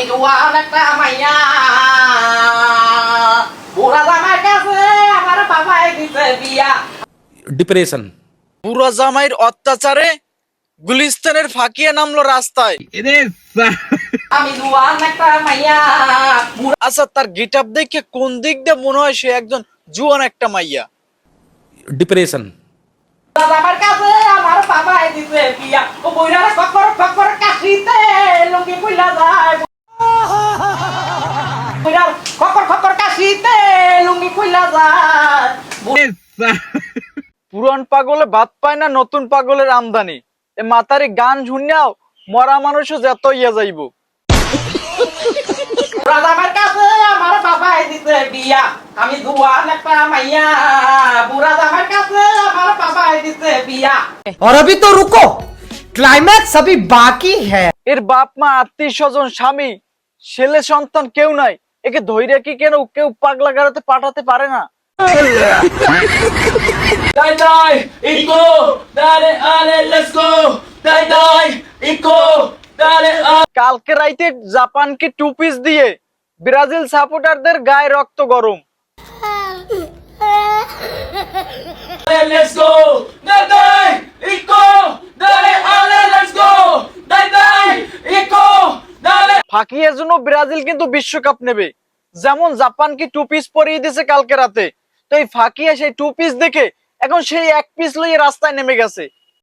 আমি জোয়ান একটা মাইয়া বুড়া জামাই কাছে আমার বাবাই দিতে বিয়া। ডিপ্রেশন। বুড়া জামাইয়ের অত্যাচারে গুলিস্তানের ফাঁকিয়ে নামলো রাস্তায়। আমি জোয়ান একটা মাইয়া। আচ্ছা, তার গেট আপ দেখে কোন দিক দিয়ে মনে হয় সে একজন জুয়ান একটা মাইয়া? ডিপ্রেশন। আমার কাছে আমার বাবাই দিতে বিয়া। ও বইরা ফকর ফকর কাশিতে লুঙ্গি কইলা যায়। বইরা ফকর ফকর কাশিতে লুঙ্গি কইলা যায়। পুরান পাগলে ভাত পায় না, নতুন পাগলের আমদানি। এ মাতারি গান শুনিয়াও মরা মানুষও যেত ইয়া যাইব। আমার কাছে আমার বাবাই দিতে বিয়া। আমি জোয়ান একটা মাইয়া বুড়া জামাই কাছে আমার বাবাই দিতে বিয়া। और अभी तो रुको, क्लाइमैक्स अभी बाकी है। এর বাপ মা, আত্মীয় স্বজন, স্বামী, ছেলে সন্তান কেউ নাই। একে ধৈর্য কি কেউ পাগলা গাড়াতে পাঠাতে পারে না? Die die, Ico, dale, ale, let's go. Die die, Ico, dale, কালকে রাইতে জাপানকে 2 পিস দিয়ে ব্রাজিল সাপোর্টারদের গায়ে রক্ত গরম। ale, let's go. Die die, Ico, dale, ale, let's go. Die die, Ico, dale. ফাঁকিয়ের জন্য ব্রাজিল কিন্তু বিশ্বকাপ নেবে। যেমন জাপানকে 2 পিস পরিয়ে দিয়েছে কালকে রাতে, তো এই ফাঁকিয়ে সেই 2 পিস দেখে এখন সেই 1 পিস লইয়ে রাস্তায় নেমে গেছে।